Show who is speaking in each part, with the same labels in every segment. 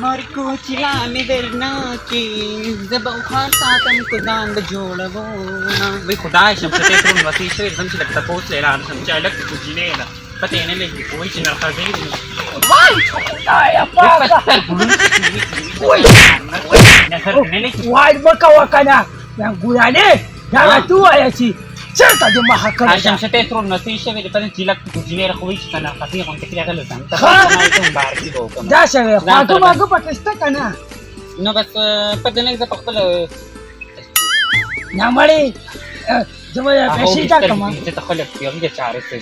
Speaker 1: مرکوچی لامی درناکی زبا خاصاتم کدان بجوړوونه وای خدای شم ته ترون وتی شوی زم چې لکه تاسو اعلان شم چې الک کوچینه ده پته نه لګي کوی چې نه خازي
Speaker 2: وای خدای پاکه وای وای بکا وکنه من ګورانه دا تو آیاچی چرته د ما حق
Speaker 1: هاشم چې ترون وتی شوی په چې لک کوچینه راخوي چې نه خازي غون کې راغله ځم ته ما ته مبارکي وکم
Speaker 2: دا شوی خواږه ماګه پټسته کنه
Speaker 1: نو بس پته نه زه په خپل
Speaker 2: نه مړی زما پیسې تا کما
Speaker 1: ته خلک یو دې چارې ته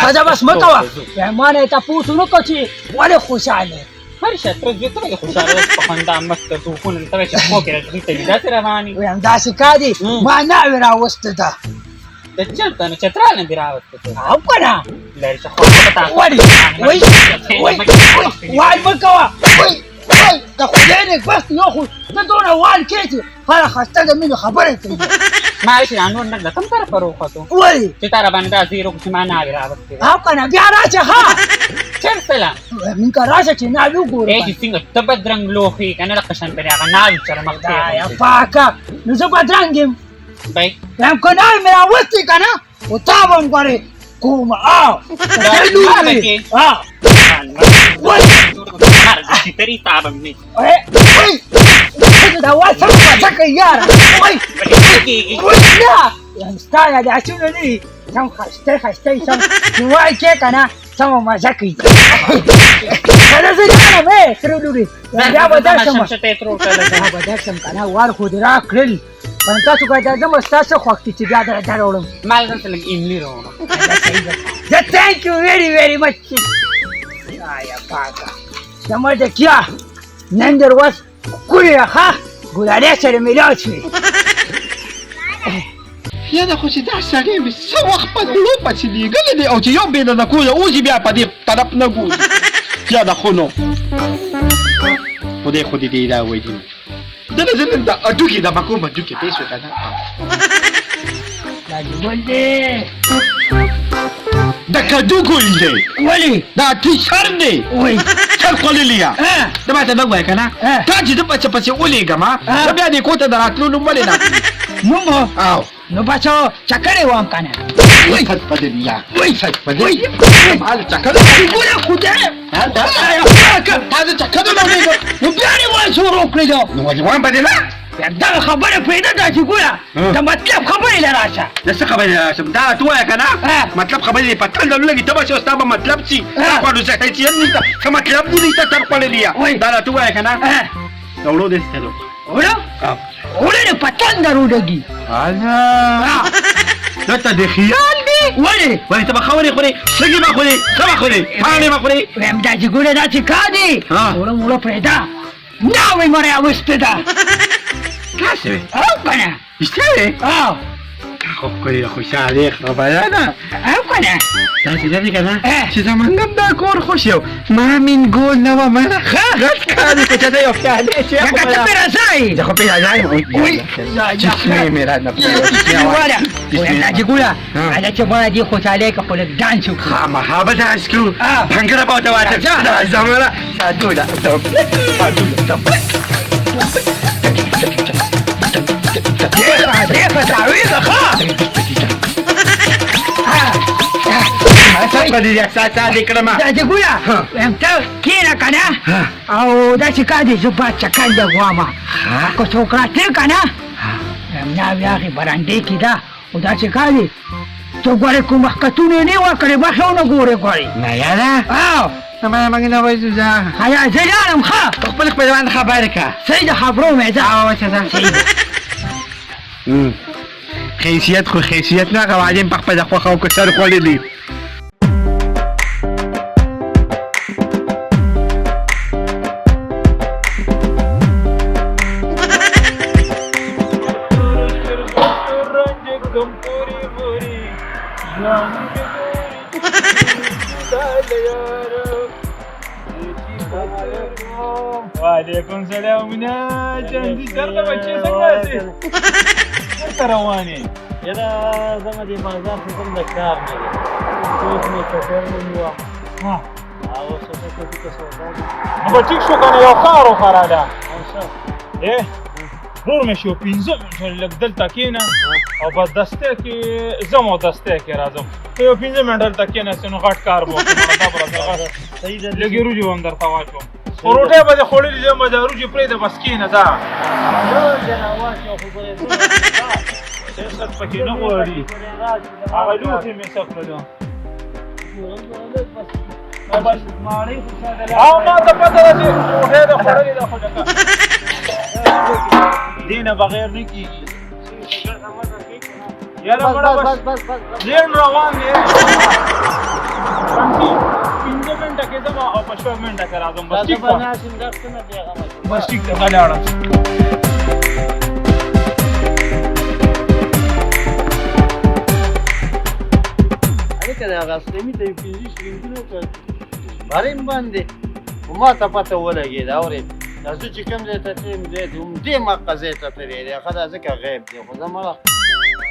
Speaker 2: خا بس مکوا مانه تا پوسو نو کوچی وله خوشاله
Speaker 1: هر شي تر دې ته خوشاله په خندا مست ته خو نن ته چې مو کې دې دا سره باندې
Speaker 2: ویم دا شکادي ما نه ورا وسته دا
Speaker 1: د چلته نو چترال نه راوته
Speaker 2: او کنه
Speaker 1: لری څه خو پتا
Speaker 2: وای مکوا وای دا خو دې نه بس یو خو دا دونه وال کېږي هر خسته د مینو خبره کوي
Speaker 1: ما یې نن نه کوم طرف وروخته
Speaker 2: وای
Speaker 1: چې تار باندې دا زیرو چې ما نه راوته
Speaker 2: او کنه بیا راځه ها
Speaker 1: چل سلام
Speaker 2: من کا راځه چې نه لو ګور
Speaker 1: اې څنګه تبدرنګ لوخي کنه لقشن پرې هغه نه چر مخته
Speaker 2: یا پاکا نو زه بدرنګم
Speaker 1: بای
Speaker 2: هم کنه مې راوستي کنه او تا باندې غره کوم ها وای
Speaker 1: چې تری تابم نه
Speaker 2: وای دا واسه ځکه یار وای لا يعني ستايا دي عشان لي سم خشتي سم وای کې کنه سم ما ځکه انا زه نه مې ترولوري دا ودا سم دا کنه وار خو درا کړل پنځه څو دا زما ستاسو خوښتي چې بیا دروړم
Speaker 1: مال څه لګ ایملی روانه
Speaker 2: دا thank you very much آیا پاکا زما د کیا نن درواز کولی ښه ګلالۍ سره میلاو شوې
Speaker 3: یاده خو چې دا سړی مې څه وخت په لو پسې لېږلی دی او چې یو بېله نه کوزه اوس بیا په دې طرف نه ګوري یاده خو نو خدای خو دې دې دا وایي دله زه نن د هډوکي د مکو هډوکي پېښ وې که نه
Speaker 2: دا دې ګل دی
Speaker 3: د کدو ګل دی
Speaker 2: ولې
Speaker 3: دا ټیشر دی
Speaker 2: وای
Speaker 3: چل خوړلی یم ته ماته لږ وایه که نه تا چې زه پسې پسې ولېږم زه بیا دې کور ته د راتلو نوم ولې نه
Speaker 2: نوم
Speaker 3: او
Speaker 2: نو بچو چکرې وام کنه
Speaker 3: وای سج بدل یا وای سج بدل مال چکر
Speaker 2: ګوره خدای
Speaker 3: تا زه چکر نه ولیږم
Speaker 2: نو بیا دې وای شروع کړې
Speaker 3: نو وجوان بدل
Speaker 2: دا خبره پیدا ده چې ګوره د مطلب خبرې له راشه
Speaker 3: د څه خبرې راشم دا ته وایه که نه مطلب خبرې په تل ډول لګي ته به چې ستا به مطلب شي تا خو نو څه حیثیت نشته ښه مطلب دې نشته تر خوړلي یا دا راته ووایه که نه د وړو دې ستلو
Speaker 2: وړو وړو دې په تنده روډږي
Speaker 3: دا ته د خیال دی
Speaker 2: ولې
Speaker 3: ولې ته به خورې خورې سږي به خورې څه به خورې پاڼې به خورې
Speaker 2: ویم دا چې ګوره دا چې کا دی وړو وړو پرېږده ناوې مړی اغوستې ده
Speaker 3: داسې وې
Speaker 2: او کنه
Speaker 3: رښتیا وې
Speaker 2: او
Speaker 3: خو ښکلې خوشحالې خبره ده
Speaker 2: او کنه
Speaker 3: داسې ده که نه چې زمونږ هم دا کور خوش یو ما مین ګول نه وه منه غټ کار دی خو چې ته یو پیالې شوې
Speaker 2: لکه ته پرې راځئ
Speaker 3: زه خو پرې راځم جسمې مې را نه
Speaker 2: ویم دا چې ګوره دا چې باید دې خوشحالۍ که خو لږ ډانس وکړو
Speaker 3: خامخا به دانس کړو بنګره به ورته واچوم زمانه ساعتونه
Speaker 2: دیخه تعویضه ښه
Speaker 3: په دې احساسات دې کړم
Speaker 2: دا چې ګوره ویم ته کښېنه که نه او داسې کار دی زه باید چکر لږ وامه که څوک راتلل که نه ویم ناوې هغې برنډې کې ده او داسې کار دی ته ګورې کوم مخکتونه یې نه ورکړې مخې ونه ګورې ګورې
Speaker 3: نه یاره
Speaker 2: او
Speaker 3: ما موږ نه وایو زه
Speaker 2: هیا زه لاړم ښه
Speaker 3: خپل خپلوان خبرې که
Speaker 2: صحیح د خبرو مې ده
Speaker 3: حیثیت خو حیثیت نه هغه وعدې په خپله خوښه او که سر خوړلي
Speaker 4: وعلیکم سلام نه چندی سر ته بچې څنګه سي څنګه روانې
Speaker 5: یدا زما دی بازار څخه د کار نه اوس مې چکر نیو
Speaker 4: ها
Speaker 5: او څه
Speaker 4: نو بچیک شو کنه یو کار وکړه دا ورور مې شو 15 منټه لږ دلته کېنه او بس دسته کې ځم او دسته کې راځم ته یو 15 منټه دلته کېناستې نو غټ کار به وکړم لږې روجې به هم درته واچوم خو روټۍ به دې خوړلې یم به د روجې پرېږده بس کېنه ځه سیاست پکې نه غواړي هغه لوښي مې څه کړلو او ما ته پته ده چې روټۍ ده خوړلې ده خو لکه دې نه بغیر نه کېږي یاره مړه بس ډېر روان دی شانتي 15 منټه کې ځم او په 6 منټه کې راځم بس ټیک ده بس ټیک ده لاړم
Speaker 5: کنه هغه سلمي ته فزیک وینګونو کړ باریم باندې وما ته پته ولګید اورې تاسو چې کوم ځای ته تیم دې مقزه ته ترې دی خدای ځکه غیب دی خو زما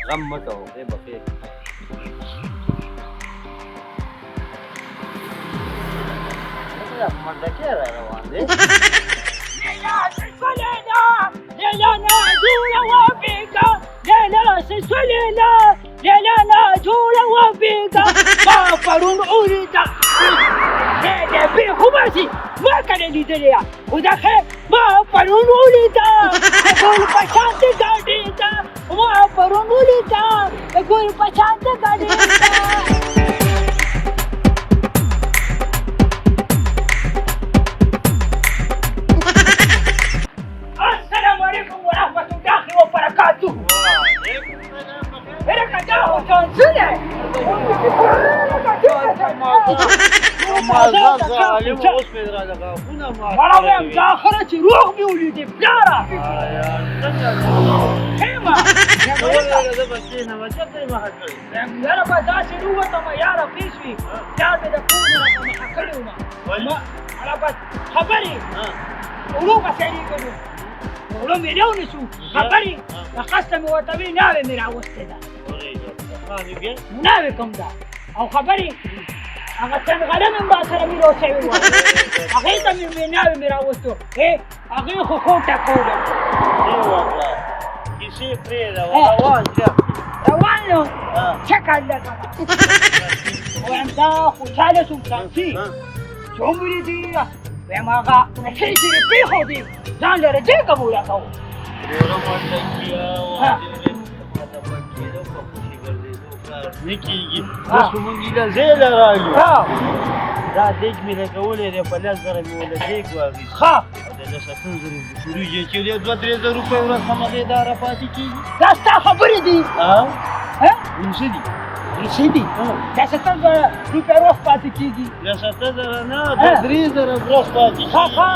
Speaker 5: غم مکو دې بخیر دا مدکه روان دی
Speaker 2: لا جول وبيقا ما فرون أوليدا هذا في خماسي ما كان لي دليا ودخل ما فرون أوليدا أقول بشانت قاديدا ما فرون أوليدا أقول بشانت قاديدا السلام عليكم ورحمة الله وبركاته Era cagado, canzone! Mara vem داخله چې روغ مې ولیدې پلاره خیمه یاره به داسې ووتم یاره پیس وي پلار مې د کور نه راته مخه کړې ومه هله بس خبرې ورو به سړي کړو ورو مې راونیسو خبرې نقصته مې ورته وي ناوې مې راوستې ده ناوې کوم ده او خبرې هغه څنګله مې ما سره مې روسوي وه هغې ته مې ناوې مې راوستو هغې خو خوب ټکوله
Speaker 5: کیسې پرېږده روان شه
Speaker 2: روان یم چکر لږه وایم دا خوشحاله شوم شانسي چې ومې ولیدې وایم هغه نشې چې مې پرېښودې ځان لره جګه مو راکوو
Speaker 5: نه کېږي اوس موږ ایله ځای له راغلو دا دیګ مې لګولی دی په 10,000 مې وله دیګ واخېست
Speaker 2: ښه
Speaker 5: او د 15,000 وریجې چې دی 2-3,000 روپۍ ورځ خمدېداره پاتې کېږي
Speaker 2: دا ستا خبرې دي
Speaker 5: څه دي
Speaker 2: څه دي دا 70,000 روپۍ ورځ پاتې کېږي
Speaker 5: 10,000 نه 2-3,000 ورځ پاتې
Speaker 2: ښه ښه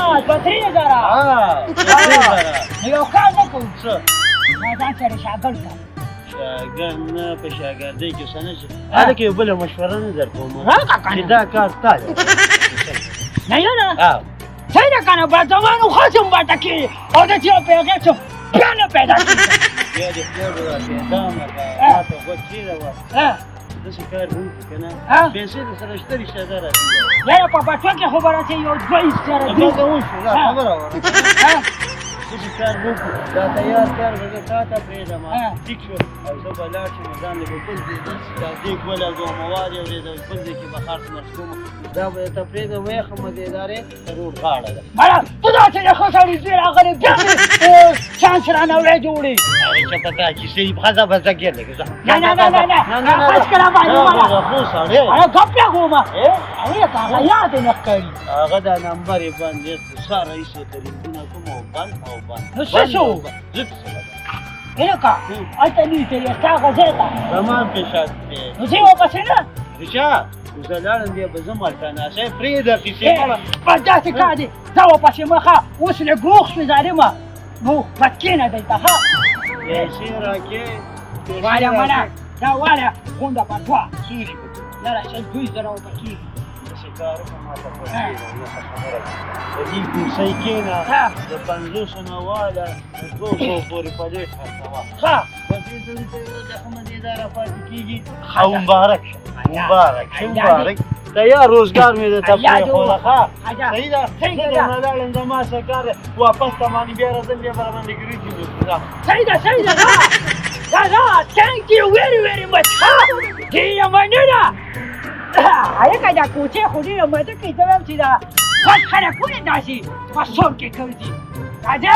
Speaker 2: 2-3,000 یو کار نه کوو
Speaker 5: څه
Speaker 2: ما ځان سره شاګرد کړم
Speaker 5: شاګرد نه په شاګردۍ کې څه نشته هلکه یو بله مشوره نه در کوم
Speaker 2: راکړه که
Speaker 5: چې
Speaker 2: نه
Speaker 5: دا کار ستا دی
Speaker 2: نه یاره صحیح ده که نه با زمانو خواستم باته کېږي او داسې یو پیغیر شم بیا نه پیدا کېږي
Speaker 5: بیا دې پلار را پیدا مه که ما ته غوږ کېږده وه داسې کار به وکړو که نه پیسې درسره شته رشته ده راځي
Speaker 2: یاره په بټوه کې خو به راسې یو 2 سره
Speaker 5: دا ته وشو دا خبره وه داسې کار وکړو دا تیار کار به زه تا ته پرېږدم ټیک شو او زه به لاړ شم ځان دې به بل ځای دا دیګ ولګوم مواد یو ځای د بل ځای کې به خرڅ مرڅ کوم دا به درته پرېږدم ویې خمه د ادارې د روډ غاړه ده
Speaker 2: مړه ته داسې د ښه سړي ځای راغلی بیا مې چانس رانه وړی جوړې
Speaker 5: هغې چېرته دا کیسې ښځه به زه ګیر لږ
Speaker 2: نه نه نه نه نه هېڅکله باندې مړه
Speaker 5: خو سړی
Speaker 2: هغه ګپ لګومه هغې ته هغه یاد یې نه ښکاري
Speaker 5: هغه دا نمبر یې باندې ساره ایسې تلیفونه کوم او بند او بند
Speaker 2: نو څه شو
Speaker 5: زه څه
Speaker 2: هلکه هلته نیسې یې ستا هغه ځای ته
Speaker 5: تمام پیشات دی
Speaker 2: نو ځې واپسې نه
Speaker 5: رشا زه لاړم بیا به زه هلته ناستې پرېږده کیسې مړه
Speaker 2: بس داسې کار دی ځه واپسې مخه اوس لږ روغ شوې ظالمه نو بس کښېنه دلته ښه
Speaker 5: پیسې راکې
Speaker 2: واله مړه دا واله غونډه پټوه یاره شل 2,000 روپۍ کېږي
Speaker 5: داسې کار وکړه ما ته پیسې راوړه خبره د دې پیسې کښېنه د 500 نه واله د 200 پورې پلیټ خرڅوه
Speaker 2: ښه
Speaker 5: 200 روپۍ ورځ د خمدېداره پاتې کېږي او مبارک شه مبارک شه مبارک تیار روزگار مې د
Speaker 2: الله دې
Speaker 5: تفریح خو
Speaker 2: اجا
Speaker 5: صحیح ده
Speaker 2: صحیح ده.
Speaker 5: څنګه لاړم د ما سکار واپس تمانی بیا راځم بیا باندې ګریږي
Speaker 2: صحیح ده صحیح ده دا thank you very very much ډېره مننه هلکه دا کوڅې خو ډېره مزه کوي زه وایم چې دا بس خلکونه داسې په سور کې ګرځي راځئ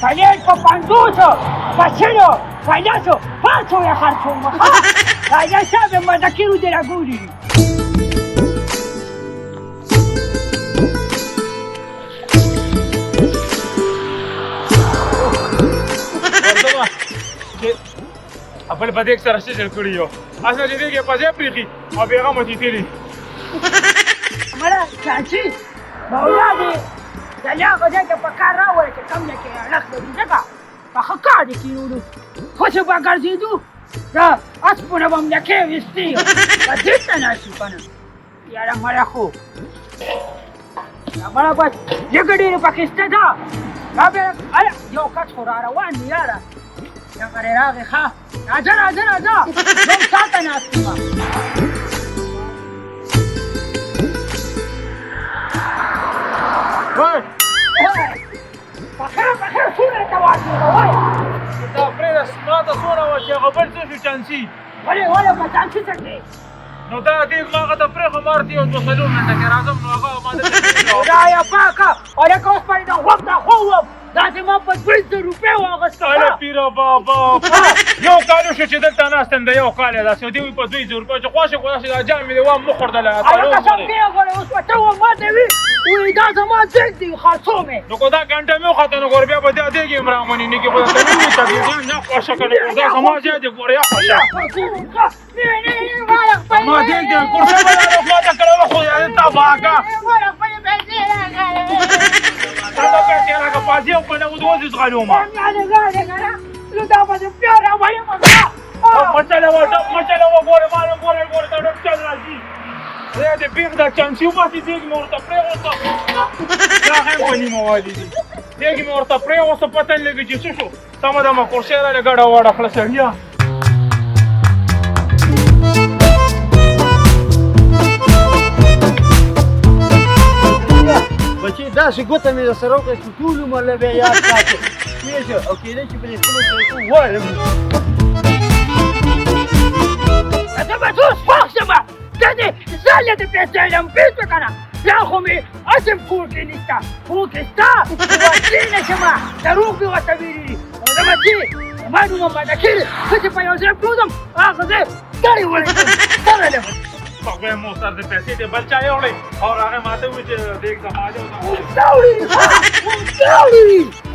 Speaker 2: پلیټ په 50 په 100 په 100 500 یې خرڅوم راځئ صاحب مزه کړو دې راګوري
Speaker 4: خپل په دې سره شې کړی یو اسنه دې کې په ځای پریخي او بیا هم دې تیری
Speaker 2: مړه چاچی مولا دې دلیا غوډه کې په کار راوړې چې کم نه کې راخ دې ځکه په خکا دې کیلو خو څه به ګرځېدو دا اسپونه به مې کې وستي په دې ته نه شي کنه یاره مړه خو مړه بس جګړې پاکستان دا ما به یو کټ خو را روان دی یاره یا غره راغی ښه راځه راځه راځه نو ساته ناستې ما پخیر څونه ته واچوه وایه
Speaker 4: دا پرېږده ماته څونه وه چې هغه بل څه شو چانسي
Speaker 2: ولې په چانسي څه کې
Speaker 4: نو دا دېګ ما هغه ته پرېښه مارتې یو 2 څلور منټه کې راځم نو هغه ما دلته
Speaker 2: خدایه پاکه هلکه اوس پرې د خوب نه خو وم داسې ما په 200 روپۍ واخېسته
Speaker 4: هله پیره بابا یو کال شو چې دلته ناست یم د یو کال یې داسې دوی په 200 روپۍ چې خوښې خو داسې دا جام مې دی وام مه خوړدله
Speaker 2: هلکه سمدې غواړې اوس په ته وم ماته وي وایي دا زما دیګ دی خرڅو مې
Speaker 4: نو که دا ګنټه مې وخته نو ګوره بیا به دا دیګ یم راغونې نه کې خو درته نه وي تبلیغیان نه خوښه که نه دا زما ځای دی ګوره یا خوښه ما دیګ دی کورسه به دا خلاصه کړله خو یې تا باګه تا دا پیسې راکړه پازي او په نه ودوځي زغلومه مچله وه ډب مچله وه ګوره ما نه ګوره ته ډب چل راځي دی د بیغ دا چانسي وباسي دیګ مې ورته پرېغوسته دا هم په نیمه والي دي دیګ مې ورته پرېغوسته پته نه لګي چې څه شو سمه ده ما کورسۍ راله ګډه وړه کړه سړیه
Speaker 5: بچې داسې ګوته مې درسره وکړه چې ټول عمر له بیا یاد ساتې کېږي او کېدای شي پرې خپلو پیسو ووایم
Speaker 2: زه به اوس خوښ شم زه دې ځان د پیسې لم بیسته که نه بیا خو مې اسم کور کې نشته کور کې شته وسلې نه شم دروغ مې ورته ویلي دي او زه به چې زما نوم اماده کړي زه چې په یو ځای پرېوځم هغه ځای ستړی ولیکم ستړی
Speaker 4: هغوی مو سر د پیسې د بل چا یوړی او هغې ماته وویل چې دیګ زما دی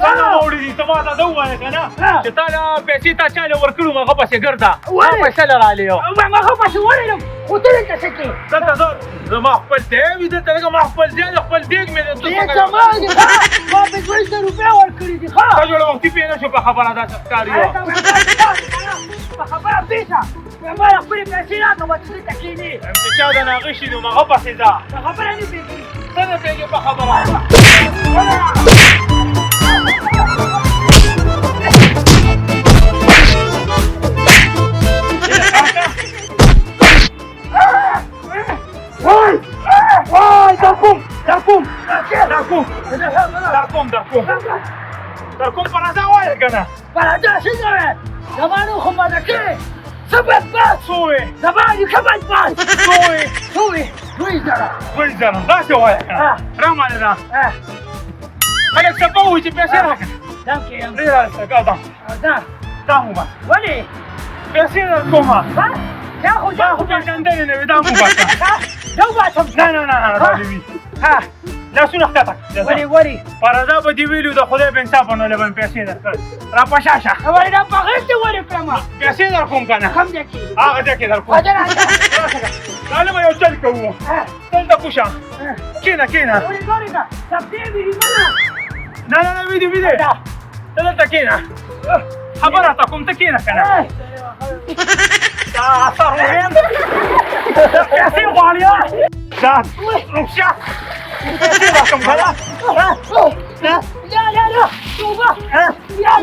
Speaker 2: څنګه
Speaker 4: وړي دي ته ماته ده ووایه که نه چې تا له پیسې تا چا له ورکړو هغه پسې ګرده ما پیسې له رالې یو
Speaker 2: هغه پسې ولېږم خو ته دلته څه کوې
Speaker 4: دلته زه زما خپل دی وي دلته لږه ما خپل دی خپل دیګ مې دی
Speaker 2: دیګ زما دی ښه ما پې 200 روپۍ ورکړي دي ښه
Speaker 4: ته جوړه وختي پوه نه شو په خبره داسې ښکاري وه
Speaker 2: په خبره پېښه ما خپلې پیسې راکړه چې دلته کښېنې
Speaker 4: چې چا د ناغې شي نو هغه پسې ځه
Speaker 2: په خبره نه پېږي
Speaker 4: ته نه پوهېږې په خبره وای در کوم پرازه وایه که نه
Speaker 2: پرازه څنګه وې زما نوم خو ماده کړې څه بدبخت
Speaker 4: څو وې
Speaker 2: زما نیکه بدبخت
Speaker 4: څو وې
Speaker 2: 2 زره
Speaker 4: داسې وایه که نه رامالې ده خلک څه به وایي چې پیسې راکړه
Speaker 2: دم کې یم
Speaker 4: پرېږده هلته دا مو بس
Speaker 2: ولې
Speaker 4: پیسې در کومه
Speaker 2: دا خو
Speaker 4: پېژندنې نه وي دا مو بسه
Speaker 2: دا وباسم
Speaker 4: نه دا دې وي لاسونه ښکته
Speaker 2: ولې
Speaker 4: پرده به دې ویلو د خدای په انصافه نو له به مې پیسې درکړل را په شا شه
Speaker 2: ولې دا په غېږ دې ولې کړم
Speaker 4: پیسې در کوم که نه
Speaker 2: کم ځای کې
Speaker 4: هغه ځای کې در کوم
Speaker 2: راځه
Speaker 4: دا نه به یو چل کوو دلته کوشه کښېنه
Speaker 2: ولې ګورې ده سبزی ویډیو
Speaker 4: نه ویدې ته دلته کښېنه خبره ته کوم ته کښېنه که نه دا اثر ویم پیسې غواړي دا رخصت پیسې راکړم که نه
Speaker 2: یا توبه یا